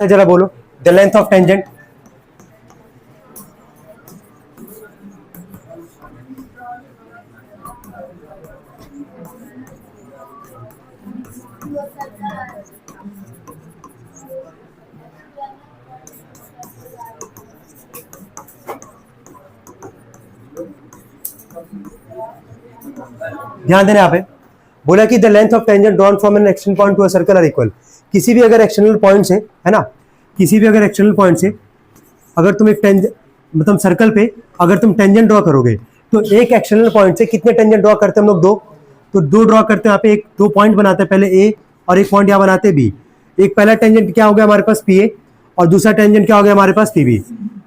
जरा बोलो the length of tangent. ध्यान देना यहाँ पे बोला कि the length of tangent drawn from an external point to a circle are equal. किसी भी अगर एक्सटर्नल पॉइंट से, है ना, किसी भी अगर एक्सटर्नल पॉइंट से अगर तुम एक मतलब सर्कल पे अगर तुम टेंजेंट ड्रॉ करोगे तो एक एक्सटर्नल पॉइंट से कितने टेंजेंट ड्रॉ करते हैं हम लोग? दो। तो दो ड्रॉ करते हैं यहाँ पे, एक दो पॉइंट बनाते हैं, पहले ए और एक पॉइंट यहाँ बनाते हैं बी। एक पहला टेंजेंट क्या हो गया हमारे पास? पी ए, और दूसरा टेंजेंट क्या हो गया हमारे पास? P B.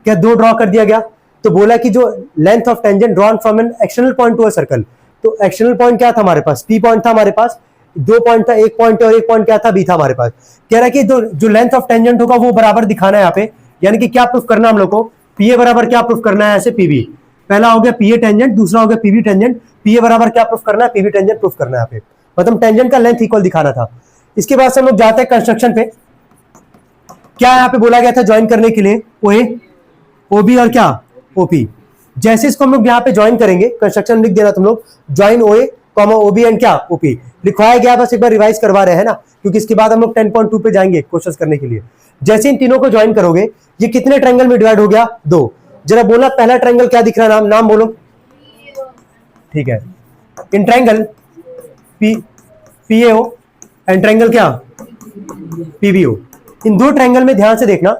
क्या दो ड्रॉ कर दिया गया? तो बोला कि जो length of tangent drawn from an external point to a circle, तो एक्सटर्नल पॉइंट क्या था हमारे पास? पी पॉइंट था हमारे पास, दो पॉइंट था, एक पॉइंट और एक पॉइंट क्या था? बी था हमारे पास। कह रहा है कि जो लेंथ ऑफ टेंजेंट होगा वो बराबर दिखाना है यहाँ पे, यानी कि क्या प्रूफ करना हम लोग को? पी ए बराबर क्या प्रूफ करना है? ऐसे पी बी, पहला हो गया पी ए टेंजेंट, दूसरा हो गया P B tangent. P A बराबर क्या प्रूफ करना है? पी बी टेंजेंट प्रूफ करना है यहाँ पे, मतलब टेंजेंट का लेंथ इक्वल दिखाना था। इसके बाद से हम लोग जाते हैं कंस्ट्रक्शन पे। क्या यहाँ पे बोला गया था ज्वाइन करने के लिए? ओ ए, ओ बी और क्या? O P. जैसे इसको हम लोग यहाँ पे ज्वाइन करेंगे, कंस्ट्रक्शन लिख देना तुम लोग, join O A comma O B and क्या? ओ पी लिखवाया गया, बस एक बार रिवाइज करवा रहे हैं ना, क्योंकि इसके बाद हम लोग 10.2 पे जाएंगे क्वेश्चन करने के लिए। जैसे इन तीनों को ज्वाइन करोगे, ये कितने ट्रायंगल में डिवाइड हो गया? दो। जरा बोला पहला ट्रायंगल क्या दिख रहा है? नाम बोलो। ठीक है, इन triangle P A O and triangle क्या? P B O. इन दो ट्रायंगल में ध्यान से देखना,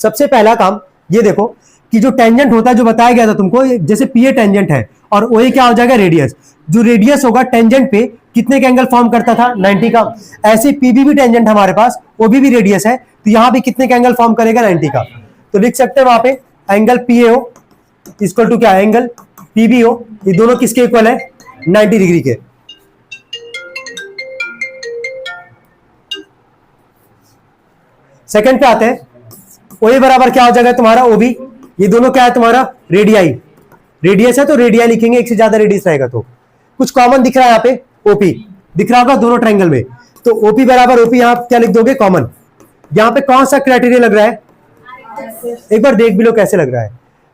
सबसे पहला काम ये देखो कि जो टेंजेंट होता है, जो बताया गया था तुमको, जैसे पी ए टेंजेंट है और ओ ए क्या हो जाएगा? रेडियस। जो रेडियस होगा टेंजेंट पे कितने का एंगल फॉर्म करता था? 90 का। ऐसे पीबी भी टेंजेंट हमारे पास, ओ बी भी रेडियस है, तो यहां भी कितने का एंगल फॉर्म करेगा? 90 का। तो लिख सकते हैं वहां पे angle P A O equal to क्या? Angle P B O. ये दोनों किसके इक्वल है? 90 डिग्री के। सेकंड पे आते हैं, ओ ए बराबर क्या हो जाएगा तुम्हारा? O B. ये दोनों क्या है तुम्हारा? रेडियाई। रेडियस है तो रेडियाई लिखेंगे, एक से ज्यादा रेडियस रहेगा तो। कुछ कॉमन दिख रहा है यहाँ पे? ओपी दिख रहा होगा दोनों ट्रायंगल में, तो ओपी बराबर ओपी यहाँ क्या लिख दोगे? कॉमन। यहाँ पे कौन सा क्राइटेरिया लग रहा है? एक बार देख भी लो कैसे लग रहा है।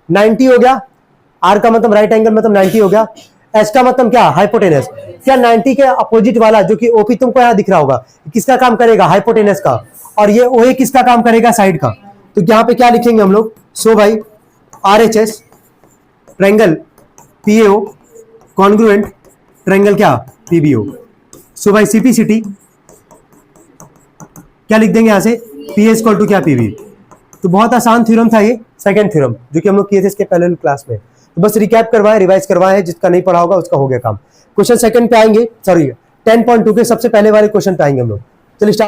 90 हो गया, आर का मतलब राइट एंगल, मतलब 90 हो गया। एस का मतलब क्या? हाइपोटेनस। क्या 90 के अपोजिट वाला जो कि ओपी तुमको यहाँ दिख रहा होगा, किसका काम करेगा? हाइपोटेनस का। और ये ओए किसका काम करेगा? साइड का। तो यहाँ पे क्या लिखेंगे हम लोग? सो भाई R H S triangle P A O congruent triangle क्या? पीबीओ। सो भाई सीपीसीटी क्या लिख देंगे यहां से? पी ए इक्वल टू क्या? पीबी। तो बहुत आसान थ्योरम था ये, सेकंड थ्योरम, जो कि हम लोग किए थे इसके पहले क्लास में। तो बस रिकैप करवाए, रिवाइज करवाए, जिसका नहीं पढ़ा होगा उसका हो गया काम। क्वेश्चन सेकंड पे आएंगे, सॉरी 10.2 के सबसे पहले वाले क्वेश्चन पे आएंगे हम लोग। चलिए स्टार्ट।